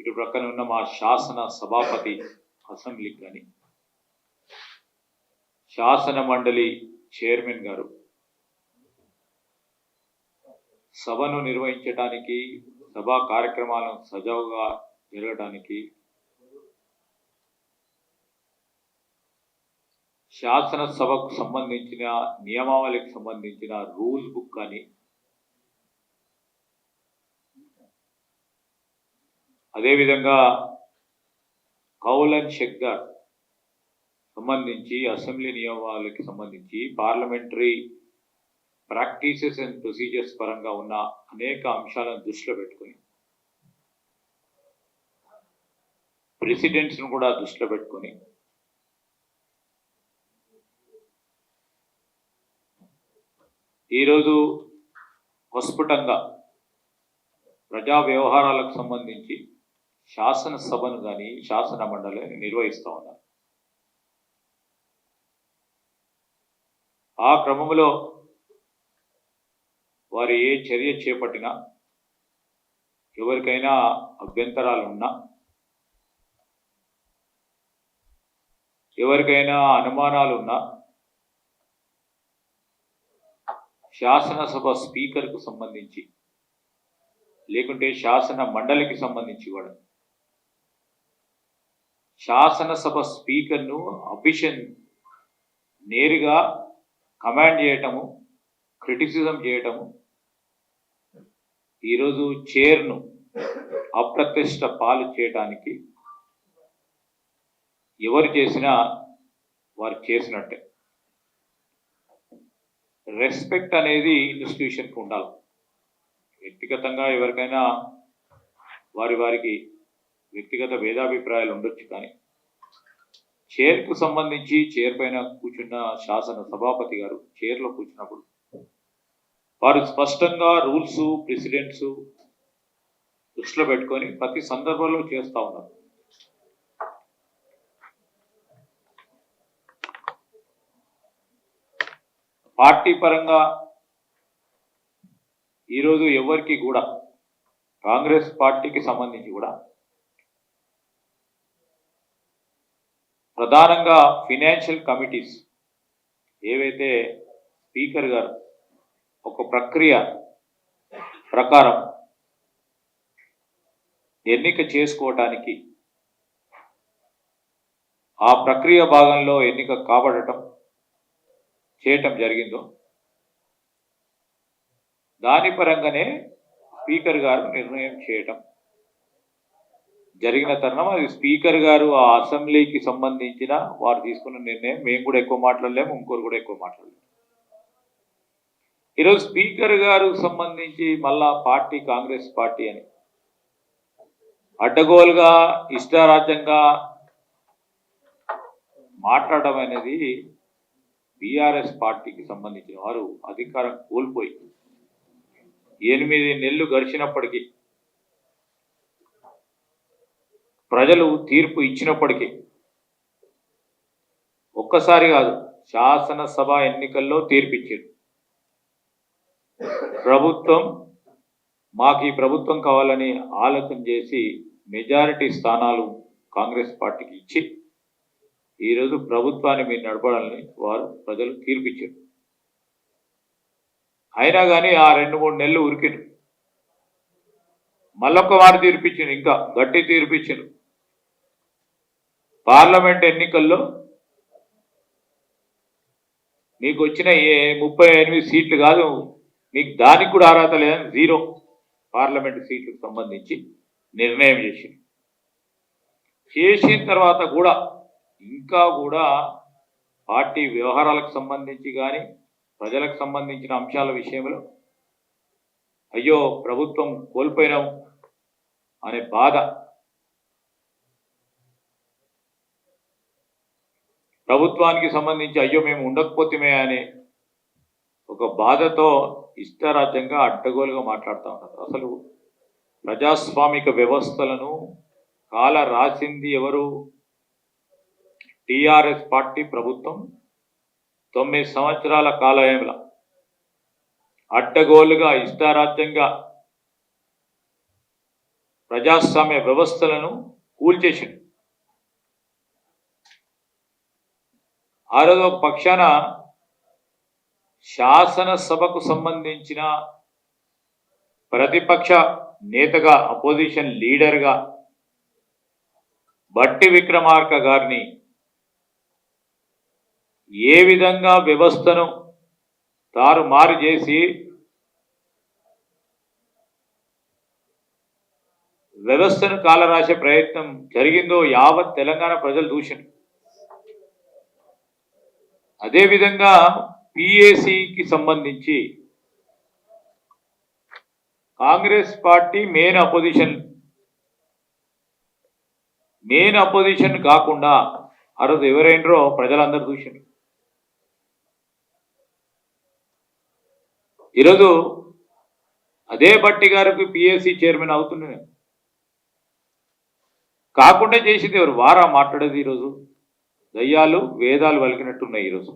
ఇటు ప్రక్కన ఉన్న మా శాసన సభాపతి అసెంబ్లీకి కానీ, శాసన మండలి చైర్మన్ గారు సభను నిర్వహించడానికి, సభా కార్యక్రమాలను సజావుగా జరగడానికి శాసనసభకు సంబంధించిన నియమావళికి సంబంధించిన రూల్ బుక్ అని, అదేవిధంగా కౌల్ అండ్ షెగ్గర్ సంబంధించి అసెంబ్లీ నియమావళికి సంబంధించి పార్లమెంటరీ ప్రాక్టీసెస్ అండ్ ప్రొసీజర్స్ పరంగా ఉన్న అనేక అంశాలను దృష్టిలో పెట్టుకొని, ప్రెసిడెంట్స్ను కూడా దృష్టిలో పెట్టుకొని ఈరోజు ప్రస్ఫుటంగా ప్రజా వ్యవహారాలకు సంబంధించి శాసనసభను కానీ శాసన మండలిని నిర్వహిస్తూ ఉన్నారు. ఆ క్రమంలో వారు ఏ చర్య చేపట్టినా, ఎవరికైనా అభ్యంతరాలు ఉన్నా, ఎవరికైనా అనుమానాలు ఉన్నా శాసనసభ స్పీకర్కు సంబంధించి లేకుంటే శాసన మండలికి సంబంధించి కూడా శాసనసభ స్పీకర్ను అఫిషియల్ నేరుగా కమాండ్ చేయటము, క్రిటిసిజం చేయటము, ఈరోజు చైర్ను అప్రతిష్ట పాలు చేయడానికి ఎవరు చేసినా వారు చేసినట్టే. రెస్పెక్ట్ అనేది ఇన్స్టిట్యూషన్కి ఉండాలి. వ్యక్తిగతంగా ఎవరికైనా వారికి వ్యక్తిగత భేదాభిప్రాయాలు ఉండొచ్చు, కానీ చైర్కు సంబంధించి చైర్ పైన కూర్చున్న శాసన సభాపతి గారు చైర్లో కూర్చున్నప్పుడు వారు స్పష్టంగా రూల్స్, ప్రెసిడెంట్స్ దృష్టిలో పెట్టుకొని ప్రతి సందర్భంలో చేస్తూ ఉన్నారు. పార్టీ పరంగా ఈరోజు ఎవరికి కూడా, కాంగ్రెస్ పార్టీకి సంబంధించి కూడా ప్రధానంగా ఫినాన్షియల్ కమిటీస్ ఏవైతే స్పీకర్ గారు ఒక ప్రక్రియ ప్రకారం ఎన్నిక చేసుకోవటానికి, ఆ ప్రక్రియ భాగంలో ఎన్నిక చేయటం జరిగిందో దాని పరంగానే స్పీకర్ గారు నిర్ణయం చేయటం జరిగిన తరుణం. అది స్పీకర్ గారు ఆ అసెంబ్లీకి సంబంధించిన వారు తీసుకున్న నిర్ణయం. మేము కూడా ఎక్కువ మాట్లాడలేము, ఇంకోరు కూడా ఎక్కువ మాట్లాడలేము. ఈరోజు స్పీకర్ గారు సంబంధించి మళ్ళా పార్టీ, కాంగ్రెస్ పార్టీ అని అడ్డగోలుగా ఇష్టారాజ్యంగా మాట్లాడడం అనేది బీఆర్ఎస్ పార్టీకి సంబంధించిన వారు అధికారం కోల్పోయి 8 నెలలు గడిచినప్పటికీ, ప్రజలు తీర్పు ఇచ్చినప్పటికీ ఒక్కసారి కాదు, శాసనసభ ఎన్నికల్లో తీర్పిచ్చారు. మాకు ఈ ప్రభుత్వం కావాలని ఆలోచన చేసి మెజారిటీ స్థానాలు కాంగ్రెస్ పార్టీకి ఇచ్చి ఈరోజు ప్రభుత్వాన్ని మీరు నడపడాలని ప్రజలు తీర్పిచ్చారు. అయినా కానీ ఆ 2-3 నెలలు ఉరికిరు. మళ్ళొక్క వారు తీర్పిచ్చారు, ఇంకా గట్టి తీర్పిచ్చారు. పార్లమెంట్ ఎన్నికల్లో మీకు వచ్చిన 38 సీట్లు కాదు, మీకు దానికి కూడా అర్హత లేదని 0 పార్లమెంట్ సీట్లకు సంబంధించి నిర్ణయం చేసిన తర్వాత కూడా ఇంకా కూడా పార్టీ వ్యవహారాలకు సంబంధించి కానీ, ప్రజలకు సంబంధించిన అంశాల విషయంలో అయ్యో ప్రభుత్వం కోల్పోయినాం అనే బాధ, ప్రభుత్వానికి సంబంధించి అయ్యో మేము ఉండకపోతేమే అనే ఒక బాధతో ఇష్టారాజ్యంగా అడ్డగోలుగా మాట్లాడుతూ ఉన్నారు. అసలు ప్రజాస్వామిక వ్యవస్థలను కాల రాసింది ఎవరు? టిఆర్ఎస్ పార్టీ ప్రభుత్వం 9 సంవత్సరాల కాలయంలో అడ్డగోలుగా ఇష్టారాజ్యంగా ప్రజాస్వామ్య వ్యవస్థలను కూల్చేసిండు. ఆ రోజు ఒక పక్షాన శాసనసభకు సంబంధించిన ప్రతిపక్ష నేతగా అపోజిషన్ లీడర్గా బట్టి విక్రమార్క గారిని ఏ విధంగా వ్యవస్థను తారుమారు చేసి వ్యవస్థను కాలరాసే ప్రయత్నం జరిగిందో యావత్ తెలంగాణ ప్రజలు చూసిండ్రు. అదేవిధంగా పిఏసికి సంబంధించి కాంగ్రెస్ పార్టీ మెయిన్ అపోజిషన్ కాకుండా ఆ రోజు ఎవరైనరో ప్రజలందరూ చూసిండ్రు. ఈరోజు అదే బట్టి గారికి పిఎస్సి చైర్మన్ అవుతున్నాను కాకుండా చేసింది ఎవరు? వారా మాట్లాడేది? ఈరోజు దయ్యాలు వేదాలు వలికినట్టున్నాయి. ఈరోజు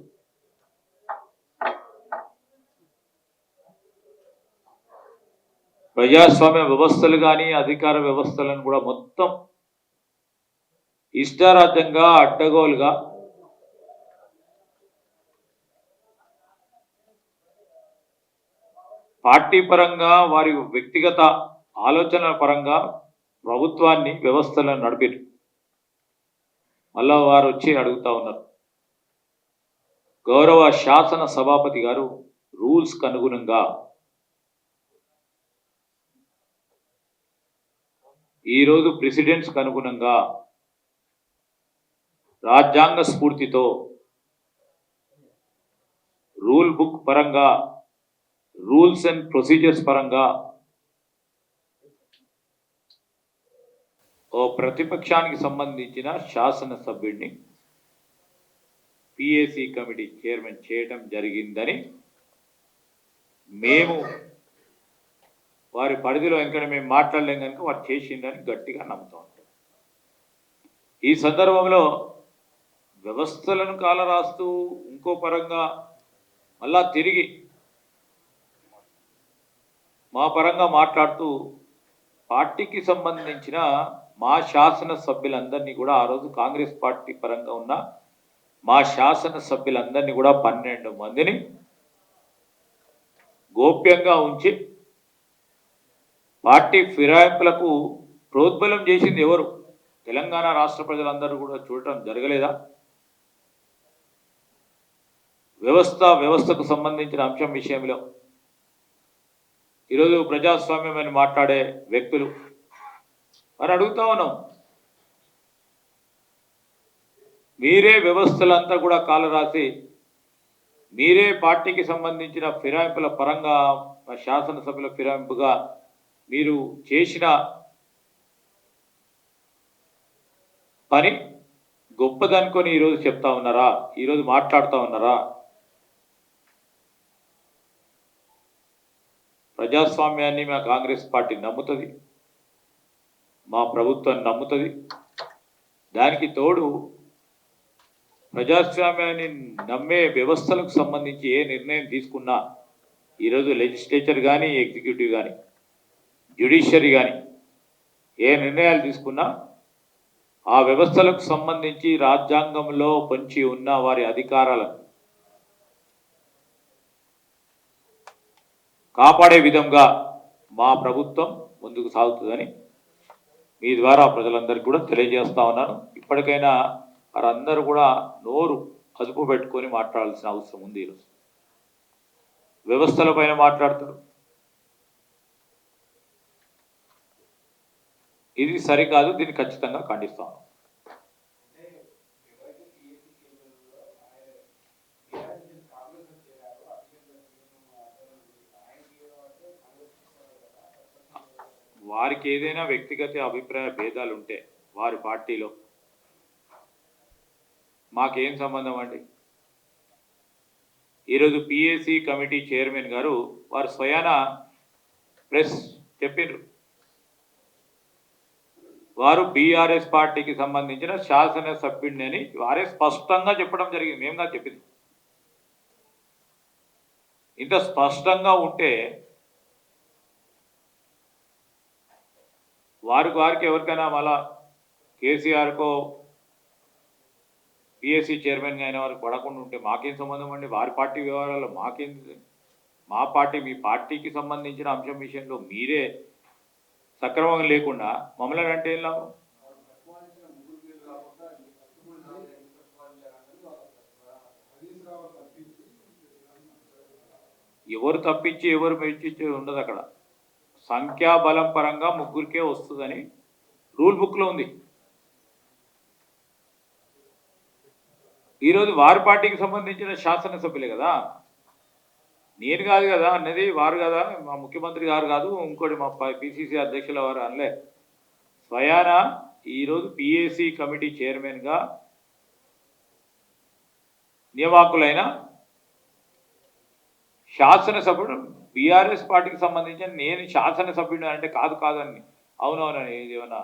ప్రజాస్వామ్య వ్యవస్థలు కానీ అధికార వ్యవస్థలను కూడా మొత్తం ఇష్టారాజ్యంగా అడ్డగోలుగా పార్టీ పరంగా వారి వ్యక్తిగత ఆలోచనల పరంగా ప్రభుత్వాన్ని వ్యవస్థలను నడిపారు. మళ్ళా వారు వచ్చి అడుగుతా ఉన్నారు, గౌరవ శాసన సభాపతి గారు రూల్స్కి అనుగుణంగా ఈరోజు ప్రెసిడెంట్స్కి అనుగుణంగా రాజ్యాంగ స్ఫూర్తితో రూల్ బుక్ పరంగా రూల్స్ అండ్ ప్రొసీజర్స్ పరంగా ఓ ప్రతిపక్షానికి సంబంధించిన శాసనసభ్యుడిని పిఏసి కమిటీ చైర్మన్ చేయడం జరిగిందని మేము వారి పరిధిలో ఇంకా మేము మాట్లాడలేం కనుక వారు చేసిందని గట్టిగా నమ్ముతూ ఉంటాం. ఈ సందర్భంలో వ్యవస్థలను కాలరాస్తూ ఇంకో పరంగా మళ్ళా తిరిగి మా పరంగా మాట్లాడుతూ పార్టీకి సంబంధించిన మా శాసన సభ్యులందరినీ కూడా ఆ రోజు కాంగ్రెస్ పార్టీ పరంగా ఉన్న మా శాసన సభ్యులందరినీ కూడా 12 మందిని గోప్యంగా ఉంచి పార్టీ ఫిరాయింపులకు ప్రోద్బలం చేసింది ఎవరు? తెలంగాణ రాష్ట్ర ప్రజలందరూ కూడా చూడటం జరగలేదా? వ్యవస్థకు సంబంధించిన అంశం విషయంలో ఈరోజు ప్రజాస్వామ్యం అని మాట్లాడే వ్యక్తులు అని అడుగుతా ఉన్నాం. మీరే వ్యవస్థలంతా కూడా కాలరాసి మీరే పార్టీకి సంబంధించిన ఫిరాయింపుల పరంగా శాసనసభ్యుల ఫిరాయింపుగా మీరు చేసిన పని గొప్పదనుకొని ఈరోజు చెప్తా ఉన్నారా? ఈరోజు మాట్లాడుతూ ఉన్నారా? ప్రజాస్వామ్యాన్ని మా కాంగ్రెస్ పార్టీ నమ్ముతుంది, మా ప్రభుత్వం నమ్ముతుంది. దానికి తోడు ప్రజాస్వామ్యాన్ని నమ్మే వ్యవస్థలకు సంబంధించి ఏ నిర్ణయం తీసుకున్నా ఈరోజు లెజిస్లేచర్ కానీ ఎగ్జిక్యూటివ్ కానీ జ్యుడిషియరీ కానీ ఏ నిర్ణయాలు తీసుకున్నా ఆ వ్యవస్థలకు సంబంధించి రాజ్యాంగంలో పొంచి ఉన్న వారి అధికారాలను కాపాడే విధంగా మా ప్రభుత్వం ముందుకు సాగుతుందని మీ ద్వారా ప్రజలందరికీ కూడా తెలియజేస్తా ఉన్నాను. ఇప్పటికైనా వారందరూ కూడా నోరు అదుపు పెట్టుకొని మాట్లాడాల్సిన అవసరం ఉంది. ఈరోజు వ్యవస్థల పైన మాట్లాడతారు, ఇది సరికాదు, దీన్ని ఖచ్చితంగా ఖండిస్తాను. వారికి ఏదైనా వ్యక్తిగత అభిప్రాయ భేదాలు ఉంటే వారి పార్టీలో మాకేం సంబంధం అండి? ఈరోజు పిఏసి కమిటీ చైర్మన్ గారు వారు స్వయాన ప్రెస్ చెప్పినారు, వారు బీఆర్ఎస్ పార్టీకి సంబంధించిన శాసనసభ్యుడిని అని వారే స్పష్టంగా చెప్పడం జరిగింది. మేముగా చెప్పింది. ఇంత స్పష్టంగా ఉంటే వారికి ఎవరికైనా మళ్ళా కేసీఆర్కో పిఎస్సి చైర్మన్గా అయిన వారికి పడకుండా ఉంటే మాకేం సంబంధం అండి? వారి పార్టీ వ్యవహారాల్లో మాకేం? మా పార్టీ మీ పార్టీకి సంబంధించిన అంశం విషయంలో మీరే సక్రమంగా లేకుండా మమ్మల్ని అంటే ఏం లాభం? ఎవరు తప్పించి ఎవరు మెచ్చించి ఉండదు అక్కడ. సంఖ్యాబలం పరంగా ముగ్గురికే వస్తుందని రూల్ బుక్లో ఉంది. ఈరోజు వారి పార్టీకి సంబంధించిన శాసనసభ్యులే కదా, నేను కాదు కదా అన్నది, వారు కదా, మా ముఖ్యమంత్రి గారు కాదు, ఇంకోటి మా పిసిసి అధ్యక్షుల వారు అనలే. స్వయాన ఈరోజు పిఏసి కమిటీ చైర్మన్గా నియామకులైన శాసనసభ్యుడు బీఆర్ఎస్ పార్టీకి సంబంధించిన నేను శాసనసభ్యుడు అంటే కాదు కాదని అవునవునని ఇదేమన్నా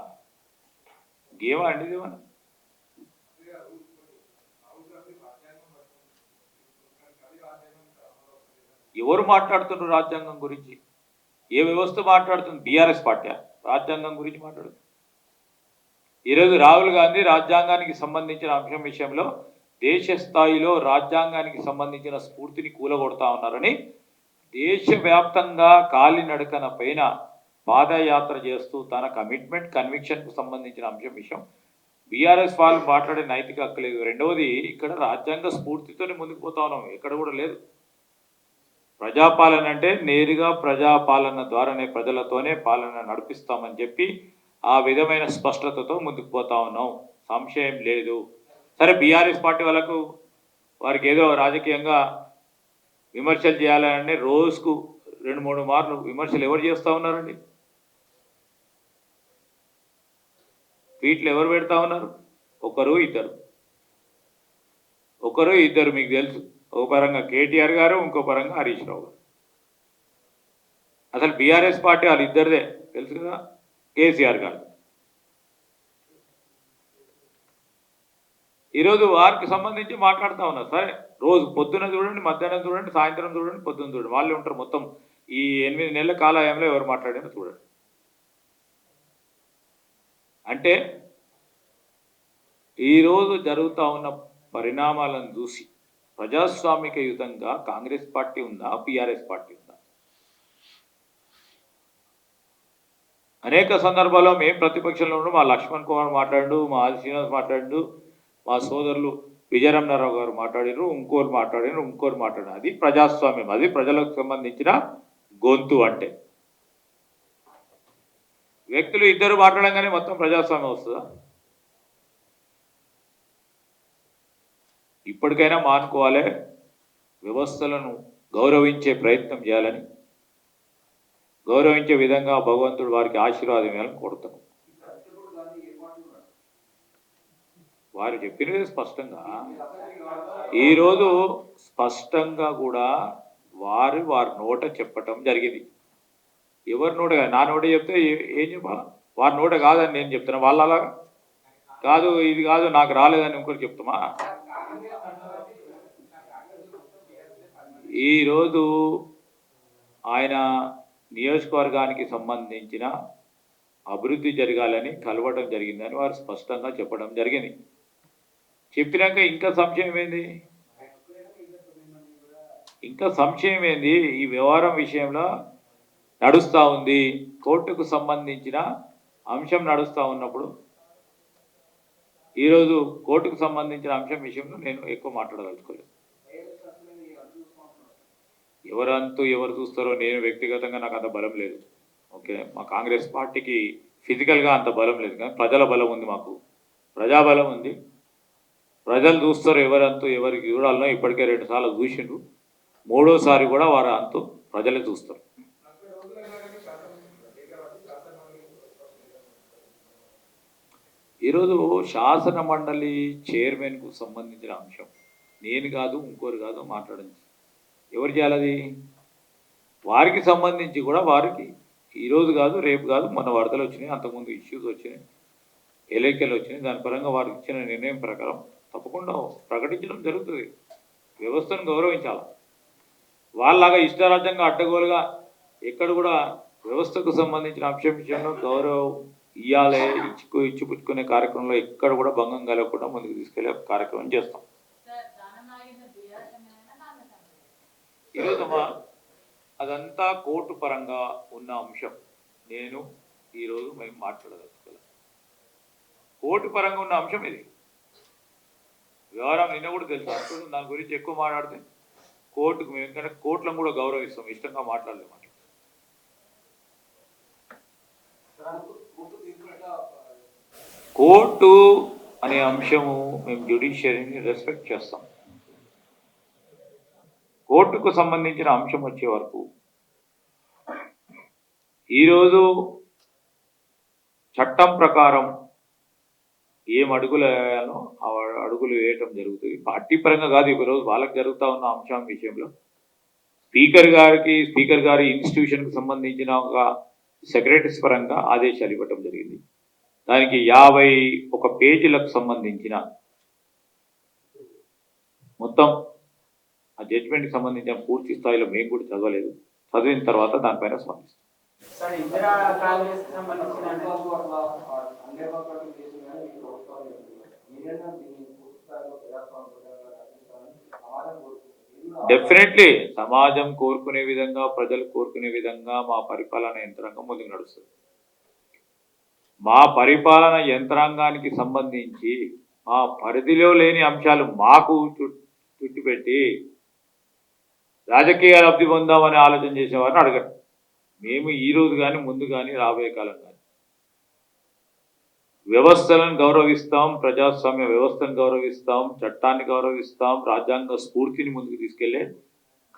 గేమా అండి? ఇదేమన్నా ఎవరు మాట్లాడుతున్నారు రాజ్యాంగం గురించి? ఏ వ్యవస్థ మాట్లాడుతుంది? బీఆర్ఎస్ పార్టీ రాజ్యాంగం గురించి మాట్లాడుతుంది. ఈరోజు రాహుల్ గాంధీ రాజ్యాంగానికి సంబంధించిన అంశం విషయంలో దేశ స్థాయిలో రాజ్యాంగానికి సంబంధించిన స్ఫూర్తిని కూలగొడతా ఉన్నారని దేశవ్యాప్తంగా కాలినడకన పైన పాదయాత్ర చేస్తూ తన కమిట్మెంట్ కన్విక్షన్కు సంబంధించిన అంశం విషయం బీఆర్ఎస్ వాళ్ళు మాట్లాడే నైతిక హక్కు లేదు. రెండవది, ఇక్కడ రాజ్యాంగ స్ఫూర్తితోనే ముందుకు పోతా ఉన్నాం, ఎక్కడ కూడా లేదు. ప్రజాపాలన అంటే నేరుగా ప్రజాపాలన ద్వారానే ప్రజలతోనే పాలన నడిపిస్తామని చెప్పి ఆ విధమైన స్పష్టతతో ముందుకు పోతా ఉన్నాం, సంశయం లేదు. సరే, బీఆర్ఎస్ పార్టీ వాళ్ళకు వారికి ఏదో రాజకీయంగా విమర్శలు చేయాలని రోజుకు 2-3 మార్లు విమర్శలు ఎవరు చేస్తూ ఉన్నారండి? ట్వీట్లు ఎవరు పెడతా ఉన్నారు? ఒకరు ఇద్దరు మీకు తెలుసు. ఒక పరంగా కేటీఆర్ గారు, ఇంకో పరంగా హరీష్ రావు గారు. అసలు బీఆర్ఎస్ పార్టీ వాళ్ళు ఇద్దరిదే తెలుసు కదా, కేసీఆర్ గారు. ఈరోజు వారికి సంబంధించి మాట్లాడుతూ ఉన్నారు. సరే, రోజు పొద్దున చూడండి, మధ్యాహ్నం చూడండి, సాయంత్రం చూడండి, పొద్దున్న చూడండి, వాళ్ళే ఉంటారు. మొత్తం ఈ 8 నెలల కాలయంలో ఎవరు మాట్లాడారో చూడండి. అంటే ఈరోజు జరుగుతూ ఉన్న పరిణామాలను చూసి ప్రజాస్వామికయుతంగా కాంగ్రెస్ పార్టీ ఉందా, బీఆర్ఎస్ పార్టీ ఉందా? అనేక సందర్భాల్లో మేము ప్రతిపక్షంలో ఉండు, మా లక్ష్మణ్ కుమార్ మాట్లాడు, మా ఆది శ్రీనివాస్ మాట్లాడు, మా సోదరులు విజయరమణారావు గారు మాట్లాడారు, ఇంకోరు మాట్లాడారు. అది ప్రజాస్వామ్యం, అది ప్రజలకు సంబంధించిన గొంతు. అంటే వ్యక్తులు ఇద్దరు మాట్లాడంగానే మొత్తం ప్రజాస్వామ్యం వస్తుందా? ఇప్పటికైనా మానుకోవాలి, వ్యవస్థలను గౌరవించే ప్రయత్నం చేయాలని, గౌరవించే విధంగా భగవంతుడు వారికి ఆశీర్వాదం ఇవ్వాలని కోరుతాను. వారు చెప్పినది స్పష్టంగా, ఈరోజు స్పష్టంగా కూడా వారి నోట చెప్పటం జరిగింది. ఎవరి నోట కాదు, నా నోట చెప్తే ఏం చెప్పాలా? వారి నోట కాదని నేను చెప్తున్నా, వాళ్ళు అలాగా కాదు, ఇది కాదు, నాకు రాలేదని ఇంకోటి చెప్తామా? ఈరోజు ఆయన నియోజకవర్గానికి సంబంధించిన అభివృద్ధి జరగాలని కలవడం జరిగిందని వారు స్పష్టంగా చెప్పడం జరిగింది. చెప్పినాక ఇంకా సంశయం ఏంది? ఈ వ్యవహారం విషయంలో నడుస్తూ ఉంది, కోర్టుకు సంబంధించిన అంశం నడుస్తూ ఉన్నప్పుడు ఈరోజు కోర్టుకు సంబంధించిన అంశం విషయంలో నేను ఎక్కువ మాట్లాడదలుచుకోలేదు. ఎవరు చూస్తారో నేను వ్యక్తిగతంగా నాకు అంత బలం లేదు. ఓకే, మా కాంగ్రెస్ పార్టీకి ఫిజికల్గా అంత బలం లేదు, కానీ ప్రజల బలం ఉంది, మాకు ప్రజాబలం ఉంది. ప్రజలు చూస్తారు ఎవరికి చూడాలనో. ఇప్పటికే 2 సార్లు చూసిండ్రు, 3వసారి కూడా వారు అంతు ప్రజలే చూస్తారు. ఈరోజు శాసన మండలి చైర్మన్కు సంబంధించిన అంశం నేను కాదు, ఇంకోరు కాదు మాట్లాడింది. ఎవరు చేయాలది? వారికి సంబంధించి కూడా వారికి ఈరోజు కాదు, రేపు కాదు, మన వరదలు వచ్చినాయి, అంతకుముందు ఇష్యూస్ వచ్చినాయి, ఎలక్కెలు వచ్చినాయి. దాని పరంగా వారికి ఇచ్చిన నిర్ణయం ప్రకారం తప్పకుండా ప్రకటించడం జరుగుతుంది. వ్యవస్థను గౌరవించాలి. వాళ్ళలాగా ఇష్టరాజ్యంగా అడ్డగోలుగా ఎక్కడ కూడా వ్యవస్థకు సంబంధించిన అంశం విషయంలో గౌరవం ఇయ్యాలే ఇచ్చిపుచ్చుకునే కార్యక్రమంలో ఎక్కడ కూడా భంగం కలగకుండా ముందుకు తీసుకెళ్లే కార్యక్రమం చేస్తాం. ఈరోజు అదంతా కోర్టు పరంగా ఉన్న అంశం. నేను ఈరోజు మేము మాట్లాడదలుచుకోవాలి. కోర్టు పరంగా ఉన్న అంశం ఇది. వ్యవహారం నిన్న కూడా తెలుసు. దాని గురించి ఎక్కువ మాట్లాడితే కోర్టుకు మేము ఎందుకంటే కోర్టులను కూడా గౌరవిస్తాం. ఇష్టంగా మాట్లాడలేము. కోర్టు అనే అంశము మేము జ్యుడిషియరీని రెస్పెక్ట్ చేస్తాం. కోర్టుకు సంబంధించిన అంశం వచ్చే వరకు ఈరోజు చట్టం ప్రకారం ఏం అడుగులు వేయాలో ఆ అడుగులు వేయటం జరుగుతుంది. పార్టీ పరంగా కాదు, ఈరోజు వాళ్ళకి జరుగుతూ ఉన్న అంశం విషయంలో స్పీకర్ గారి ఇన్స్టిట్యూషన్కి సంబంధించిన ఒక సెక్రటరీస్ పరంగా ఆదేశాలు ఇవ్వటం జరిగింది. దానికి 51 పేజీలకు సంబంధించిన మొత్తం ఆ జడ్జిమెంట్కి సంబంధించిన పూర్తి స్థాయిలో మేము కూడా చదవలేదు. చదివిన తర్వాత దానిపైన స్పందిస్తాం. డెఫినెట్లీ సమాజం కోరుకునే విధంగా, ప్రజలు కోరుకునే విధంగా మా పరిపాలన యంత్రాంగం ముందుకు నడుస్తుంది. మా పరిపాలన యంత్రాంగానికి సంబంధించి మా పరిధిలో లేని అంశాలు మాకు చుట్టుపెట్టి రాజకీయ లబ్ధి పొందామని ఆలోచన చేసేవారిని అడగండి. మేము ఈ రోజు కానీ ముందు కానీ రాబోయే కాలం కానీ వ్యవస్థలను గౌరవిస్తాం, ప్రజాస్వామ్య వ్యవస్థను గౌరవిస్తాం, చట్టాన్ని గౌరవిస్తాం, రాజ్యాంగ స్ఫూర్తిని ముందుకు తీసుకెళ్లే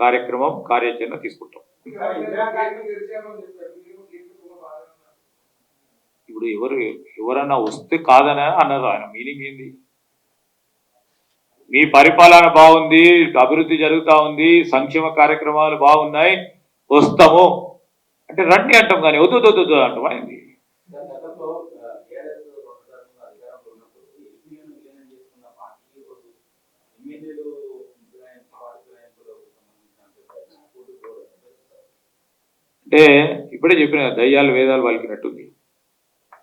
కార్యాచరణ తీసుకుంటాం. ఇప్పుడు ఎవరన్నా వస్తే కాదని అన్నారు. ఆయన మీనింగ్ ఏంది? మీ పరిపాలన బాగుంది, అభివృద్ధి జరుగుతూ ఉంది, సంక్షేమ కార్యక్రమాలు బాగున్నాయి, వస్తాము అంటే రండి అంటాం, కానీ వద్దు అంటాం. అయింది అంటే ఇప్పుడే చెప్పిన దయ్యాలు వేదాలు పలికినట్టుంది.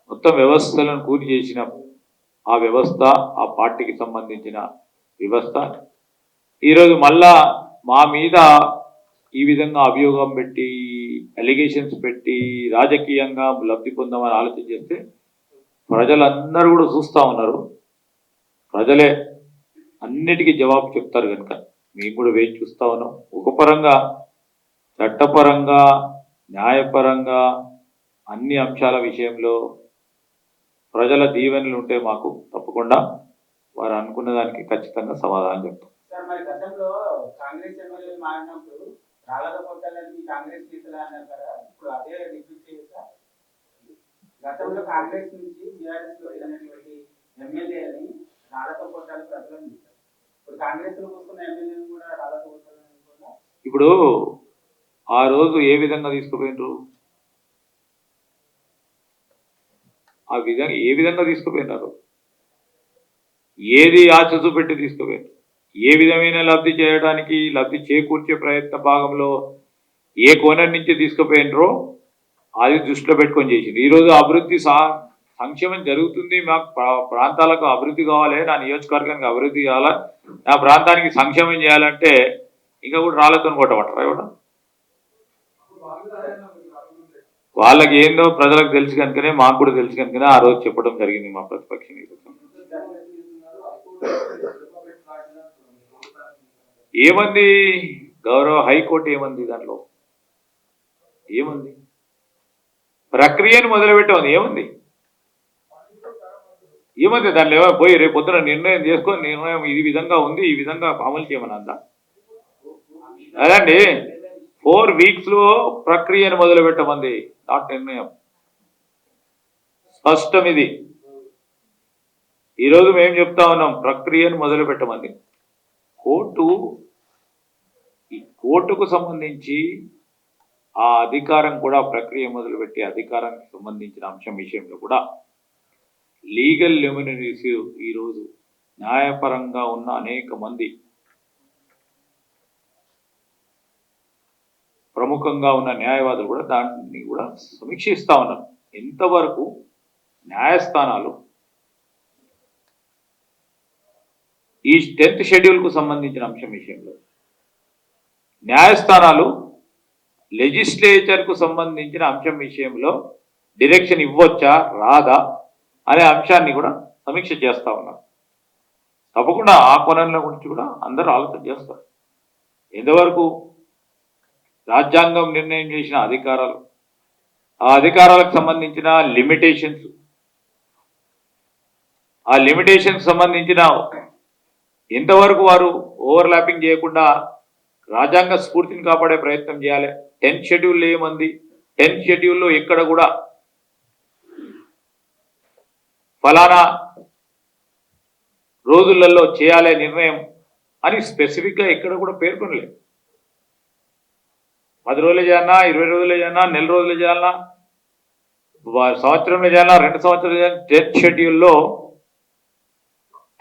మొత్తం వ్యవస్థలను కూలి చేసిన ఆ వ్యవస్థ, ఆ పార్టీకి సంబంధించిన వ్యవస్థ ఈరోజు మళ్ళా మా మీద ఈ విధంగా అభియోగం పెట్టి, అలిగేషన్స్ పెట్టి రాజకీయంగా లబ్ధి పొందామని ఆలోచన చేస్తే ప్రజలందరూ కూడా చూస్తూ ఉన్నారు. ప్రజలే అన్నిటికీ జవాబు చెప్తారు కనుక మేము కూడా వేచి చూస్తూ ఉన్నాం. ఒక పరంగా చట్టపరంగా, న్యాయపరంగా అన్ని అంశాల విషయంలో ప్రజల దీవెనలు ఉంటే మాకు తప్పకుండా వారు అనుకున్న దానికి ఖచ్చితంగా సమాధానం చెప్తాం. ఇప్పుడు ఆ రోజు ఏ విధంగా తీసుకుపోయినరు, ఏ విధంగా తీసుకుపోయినారు, ఏది ఆశ చూపెట్టి తీసుకుపోయినారు, ఏ విధమైన లబ్ధి చేకూర్చే ప్రయత్న భాగంలో ఏ కోణం నుంచి తీసుకుపోయినరో అది దృష్టిలో పెట్టుకొని చేసింది. ఈరోజు అభివృద్ధి సంక్షేమం జరుగుతుంది, మాకు ప్రాంతాలకు అభివృద్ధి కావాలి, నా నియోజకవర్గానికి అభివృద్ధి కావాలి, నా ప్రాంతానికి సంక్షేమం చేయాలంటే ఇంకా కూడా రాళ్లతో కొట్టమంటారా? ఇవ్వడం వాళ్ళకి ఏందో ప్రజలకు తెలుసు కనుకనే, మాకు కూడా తెలుసు కనుకనే ఆ రోజు చెప్పడం జరిగింది మా ప్రతిపక్ష నేతలు. ఏమంది గౌరవ హైకోర్టు ఏమంది? దాంట్లో ఏముంది? ప్రక్రియను మొదలుపెట్టాం. ఏముంది దాంట్లో పోయి రేపు పొద్దున నిర్ణయం చేసుకొని, నిర్ణయం ఈ విధంగా ఉంది, ఈ విధంగా అమలు చేయమని అందా? అదండి 4 weeks లో ప్రక్రియను మొదలు పెట్టమంది, నాట్ నిర్ణయం. స్పష్టం ఇది. ఈరోజు మేము చెప్తా ఉన్నాం, ప్రక్రియను మొదలు పెట్టమంది. కోర్టుకు సంబంధించి ఆ అధికారం కూడా, ప్రక్రియ మొదలుపెట్టే అధికారానికి సంబంధించిన అంశం విషయంలో కూడా లీగల్ లెమినరీస్ ఈరోజు న్యాయపరంగా ఉన్న అనేక మంది ప్రముఖంగా ఉన్న న్యాయవాదులు కూడా దాన్ని కూడా సమీక్షిస్తా ఉన్నారు. ఎంతవరకు న్యాయస్థానాలు ఈ 10th షెడ్యూల్కు సంబంధించిన అంశం విషయంలో న్యాయస్థానాలు లెజిస్లేచర్కు సంబంధించిన అంశం విషయంలో డైరెక్షన్ ఇవ్వచ్చా రాదా అనే అంశాన్ని కూడా సమీక్ష చేస్తా ఉన్నారు. తప్పకుండా ఆ కోణంలో గురించి కూడా అందరూ ఆలోచన చేస్తారు. ఎంతవరకు రాజ్యాంగం నిర్ణయం చేసిన అధికారాలు, ఆ అధికారాలకు సంబంధించిన లిమిటేషన్స్, ఆ లిమిటేషన్స్ సంబంధించిన ఎంతవరకు వారు ఓవర్లాపింగ్ చేయకుండా రాజ్యాంగ స్ఫూర్తిని కాపాడే ప్రయత్నం చేయాలి. 10th షెడ్యూల్ ఏమంది, 10th షెడ్యూల్లో ఎక్కడ కూడా ఫలానా రోజులలో చేయాలే నిర్ణయం అని స్పెసిఫిక్గా ఎక్కడ కూడా పేర్కొనలేదు. 10 రోజులు చేయాలన్నా, 20 రోజులు చేయాలన్నా, నెల రోజులు చేయాలన్నా, సంవత్సరంలో చేయాలన్నా, 2 సంవత్సరాలు చేయాలన్నా 10th షెడ్యూల్లో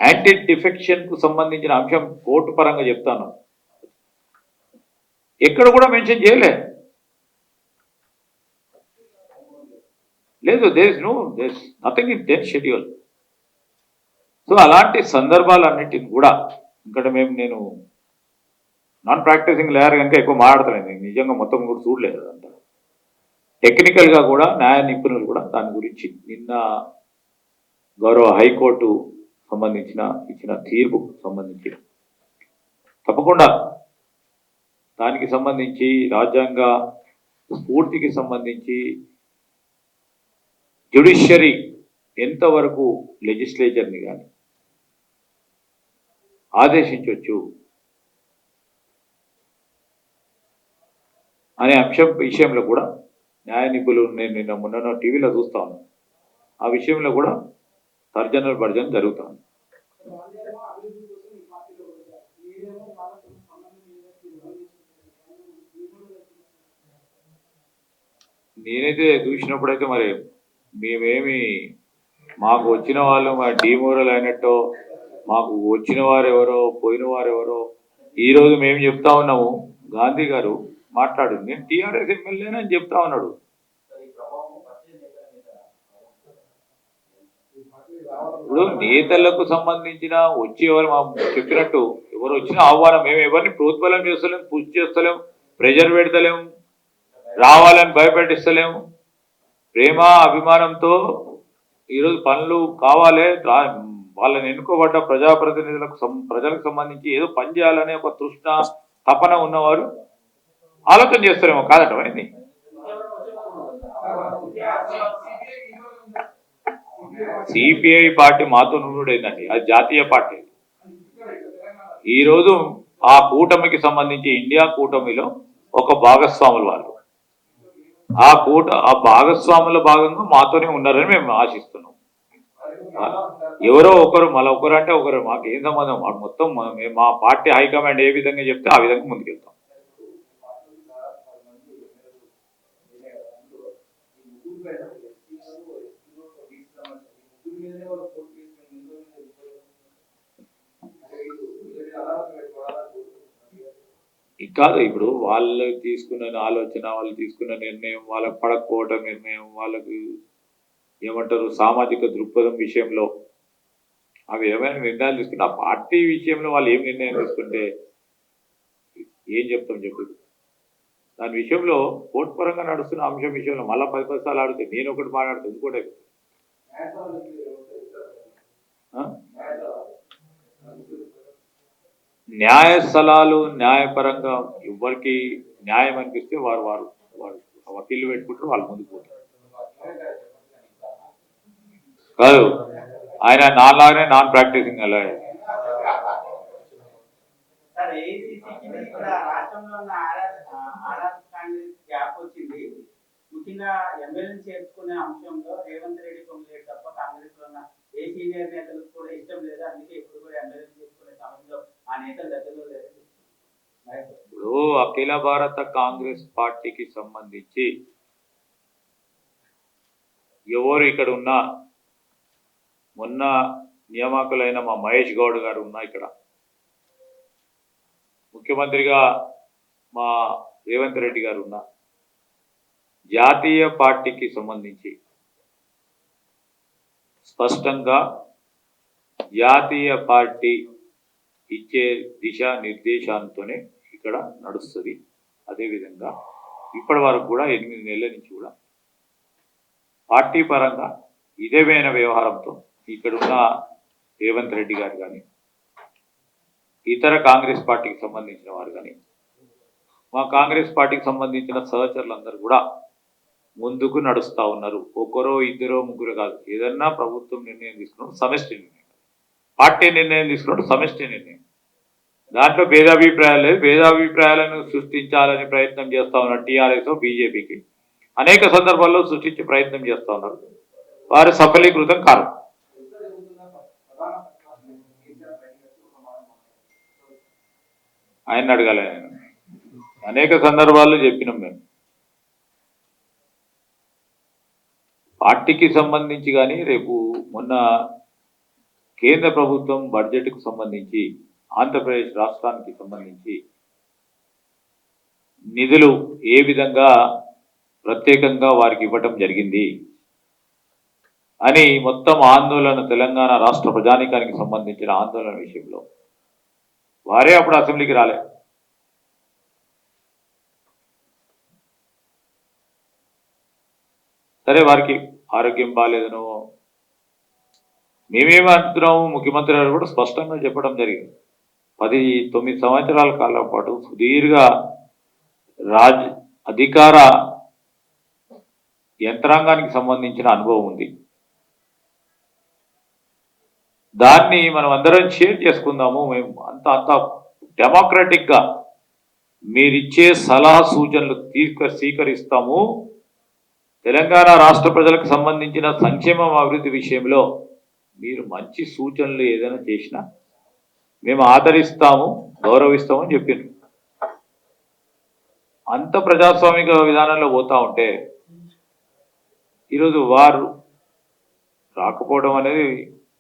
యాంటీ డిఫెక్షన్ కు సంబంధించిన అంశం కోర్టు పరంగా చెప్తాను, ఎక్కడ కూడా మెన్షన్ చేయలేదు. లేదు, there is nothing in 10th schedule. So అలాంటి సందర్భాలన్నిటిని కూడా ఇక్కడ నేను నాన్ ప్రాక్టీసింగ్ లేయర్ కనుక ఎక్కువ మాట్లాడతలేదు, నిజంగా మొత్తం కూడా చూడలేదు. అంత టెక్నికల్గా కూడా న్యాయ నిపుణులు కూడా దాని గురించి నిన్న గౌరవ హైకోర్టు సంబంధించిన ఇచ్చిన తీర్పుకు సంబంధించి తప్పకుండా దానికి సంబంధించి రాజ్యాంగ స్ఫూర్తికి సంబంధించి జ్యుడిషియరీ ఎంతవరకు లెజిస్లేచర్ని కానీ ఆదేశించవచ్చు అనే అంశం విషయంలో కూడా న్యాయ నిపుణులు నేను నిన్న మొన్న టీవీలో చూస్తా ఉన్నాను. ఆ విషయంలో కూడా తర్జనలు భర్జన జరుగుతుంది. నేనైతే చూసినప్పుడైతే మరి మేమేమి మాకు వచ్చిన వాళ్ళు మా డిమోరల్ అయినట్టు, మాకు వచ్చిన వారు ఎవరో పోయిన వారు ఎవరో ఈరోజు మేము చెప్తా ఉన్నాము. గాంధీ గారు మాట్లాడు, నేను టీఆర్ఎస్ ఎమ్మెల్యేనని చెప్తా ఉన్నాడు. ఇప్పుడు నేతలకు సంబంధించిన వచ్చేవారు మా చెప్పినట్టు ఎవరు వచ్చిన ఆహ్వానం, మేము ఎవరిని ప్రోత్బలం చేస్తలేము, పుష్ చేస్తలేము, ప్రెజర్ పెడతలేము, రావాలని భయపెట్టిస్తలేము. ప్రేమ అభిమానంతో ఈరోజు పనులు కావాలి, వాళ్ళని ఎన్నుకోబడ్డ ప్రజాప్రతినిధులకు ప్రజలకు సంబంధించి ఏదో పని చేయాలనే ఒక తృష్ణ తపన ఉన్నవారు ఆలోచన చేస్తారేమో కాదట అయింది. సిపిఐ పార్టీ మాతో నుండేందండి, అది జాతీయ పార్టీ. ఈరోజు ఆ కూటమికి సంబంధించి ఇండియా కూటమిలో ఒక భాగస్వాములు వాళ్ళు, ఆ భాగస్వాముల భాగంగా మాతోనే ఉన్నారని మేము ఆశిస్తున్నాం. ఎవరో ఒకరు మళ్ళీ ఒకరు అంటే ఒకరు, మాకు ఏం సంబంధం, మొత్తం మా పార్టీ హైకమాండ్ ఏ విధంగా చెప్తే ఆ విధంగా ముందుకెళ్తాం. కాదు, ఇప్పుడు వాళ్ళు తీసుకున్న ఆలోచన, వాళ్ళు తీసుకున్న నిర్ణయం, వాళ్ళకు పడకపోవటం నిర్ణయం, వాళ్ళకు ఏమంటారు సామాజిక దృక్పథం విషయంలో అవి ఏమైనా నిర్ణయాలు తీసుకుంటే, ఆ పార్టీ విషయంలో వాళ్ళు ఏం నిర్ణయం తీసుకుంటే ఏం చెప్తాం చెప్పు. దాని విషయంలో కోర్టు పరంగా నడుస్తున్న అంశం విషయంలో మళ్ళీ 10 సార్లు ఆడితే నేను ఒకటి మాట్లాడితే ఇంకోటి న్యాయ స్థలాలు న్యాయపరంగా ఎవరికి న్యాయం అనిపిస్తే వారు వారు వారు వకీలు పెట్టుకుంటారు, వాళ్ళు ముందుకు పోతారు. కాదు, ఆయన నాలాగానే నాన్ ప్రాక్టీసింగ్ అలా ముఖ్యంగా ఎమ్మెల్యేని చేర్చుకునే అంశంలో రేవంత్ రెడ్డి పొంగలేడు తప్ప కాంగ్రెస్ లో ఉన్న ఏ సీనియర్ నేతలకు కూడా ఇష్టం లేదు. అందుకే ఇప్పుడు కూడా ఎమ్మెల్యేని చేసుకునే సమయంలో ఆ నేతల దగ్గరలో లేదు. ఇప్పుడు అఖిల భారత కాంగ్రెస్ పార్టీకి సంబంధించి ఎవరు ఇక్కడ ఉన్నా, మొన్న నియామకులైన మా మహేష్ గౌడ్ గారు ఉన్నా, ఇక్కడ ముఖ్యమంత్రిగా మా రేవంత్ రెడ్డి గారు ఉన్నా, జాతీయ పార్టీకి సంబంధించి స్పష్టంగా జాతీయ పార్టీ ఇచ్చే దిశా నిర్దేశాలతోనే ఇక్కడ నడుస్తుంది. అదేవిధంగా ఇప్పటి వరకు కూడా 8 నెలల నుంచి కూడా పార్టీ పరంగా ఇదేమైన వ్యవహారంతో ఇక్కడున్న రేవంత్ రెడ్డి గారు కానీ ఇతర కాంగ్రెస్ పార్టీకి సంబంధించిన వారు కానీ మా కాంగ్రెస్ పార్టీకి సంబంధించిన సహచరులందరూ కూడా ముందుకు నడుస్తూ ఉన్నారు. ఒకరో ఇద్దరో ముగ్గురు కాదు, ఏదన్నా ప్రభుత్వం నిర్ణయం తీసుకున్నప్పుడు సమష్టి నిర్ణయం, పార్టీ నిర్ణయం తీసుకున్నప్పుడు సమష్టి నిర్ణయం. దాంట్లో భేదాభిప్రాయాలు లేదు. భేదాభిప్రాయాలను సృష్టించాలని ప్రయత్నం చేస్తూ ఉన్నారు టీఆర్ఎస్ బీజేపీకి అనేక సందర్భాల్లో సృష్టించే ప్రయత్నం చేస్తూ ఉన్నారు. వారు సఫలీకృతం కాదు. ఆయన అడగాలి. ఆయన అనేక సందర్భాల్లో చెప్పినాం మేము. పార్టీకి సంబంధించి కానీ రేపు మొన్న కేంద్ర ప్రభుత్వం బడ్జెట్కు సంబంధించి ఆంధ్రప్రదేశ్ రాష్ట్రానికి సంబంధించి నిధులు ఏ విధంగా ప్రత్యేకంగా వారికి ఇవ్వటం జరిగింది అని మొత్తం ఆందోళన, తెలంగాణ రాష్ట్ర ప్రజానీకానికి సంబంధించిన ఆందోళన విషయంలో వారే అప్పుడు అసెంబ్లీకి రాలే. సరే, వారికి ఆరోగ్యం బాగాలేదనో మేమేమంటున్నాము, ముఖ్యమంత్రి గారు కూడా స్పష్టంగా చెప్పడం జరిగింది. 19 సంవత్సరాల కాలం పాటు సుదీర్ఘ అధికార యంత్రాంగానికి సంబంధించిన అనుభవం ఉంది. దాన్ని మనం అందరం షేర్ చేసుకుందాము. మేము అంత డెమోక్రటిక్ గా మీరిచ్చే సలహా సూచనలు స్వీకరిస్తాము. తెలంగాణ రాష్ట్ర ప్రజలకు సంబంధించిన సంక్షేమం అభివృద్ధి విషయంలో మీరు మంచి సూచనలు ఏదైనా చేసినా మేము ఆదరిస్తాము, గౌరవిస్తామని చెప్పిండ్రు. అంత ప్రజాస్వామిక విధానంలో పోతా ఉంటే ఈరోజు వారు రాకపోవడం అనేది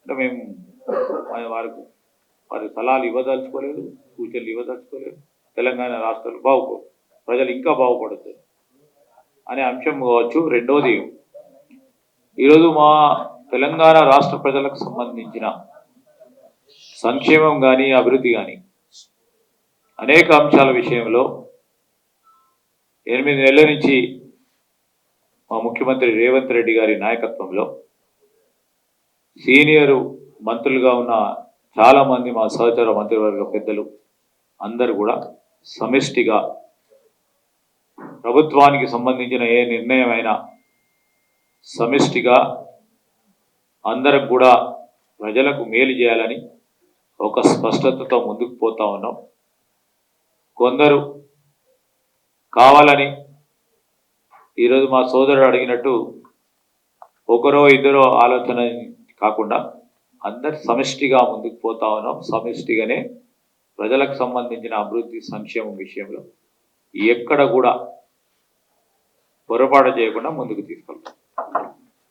అంటే మేము వారి సలహాలు ఇవ్వదలుచుకోలేదు, సూచనలు ఇవ్వదలుచుకోలేదు. తెలంగాణ రాష్ట్రాలు ప్రజలు ఇంకా బాగుపడతారు అనే అంశం కావచ్చు. రెండోది, ఈరోజు మా తెలంగాణ రాష్ట్ర ప్రజలకు సంబంధించిన సంక్షేమం కానీ అభివృద్ధి కానీ అనేక అంశాల విషయంలో 8 నెలల నుంచి మా ముఖ్యమంత్రి రేవంత్ రెడ్డి గారి నాయకత్వంలో సీనియర్ మంత్రులుగా ఉన్న చాలామంది మా సహచర మంత్రివర్గ పెద్దలు అందరూ కూడా సమిష్టిగా ప్రభుత్వానికి సంబంధించిన ఏ నిర్ణయమైనా సమిష్టిగా అందరం కూడా ప్రజలకు మేలు చేయాలని ఒక స్పష్టతతో ముందుకు పోతా ఉన్నాం. కొందరు కావాలని ఈరోజు మా సోదరుడు అడిగినట్టు ఒకరో ఇద్దరో ఆలోచన కాకుండా అందరు సమిష్టిగా ముందుకు పోతా ఉన్నాం. సమిష్టిగానే ప్రజలకు సంబంధించిన అభివృద్ధి సంక్షేమం విషయంలో ఎక్కడ కూడా పొరపాటు చేయకుండా ముందుకు తీసుకెళ్తాం.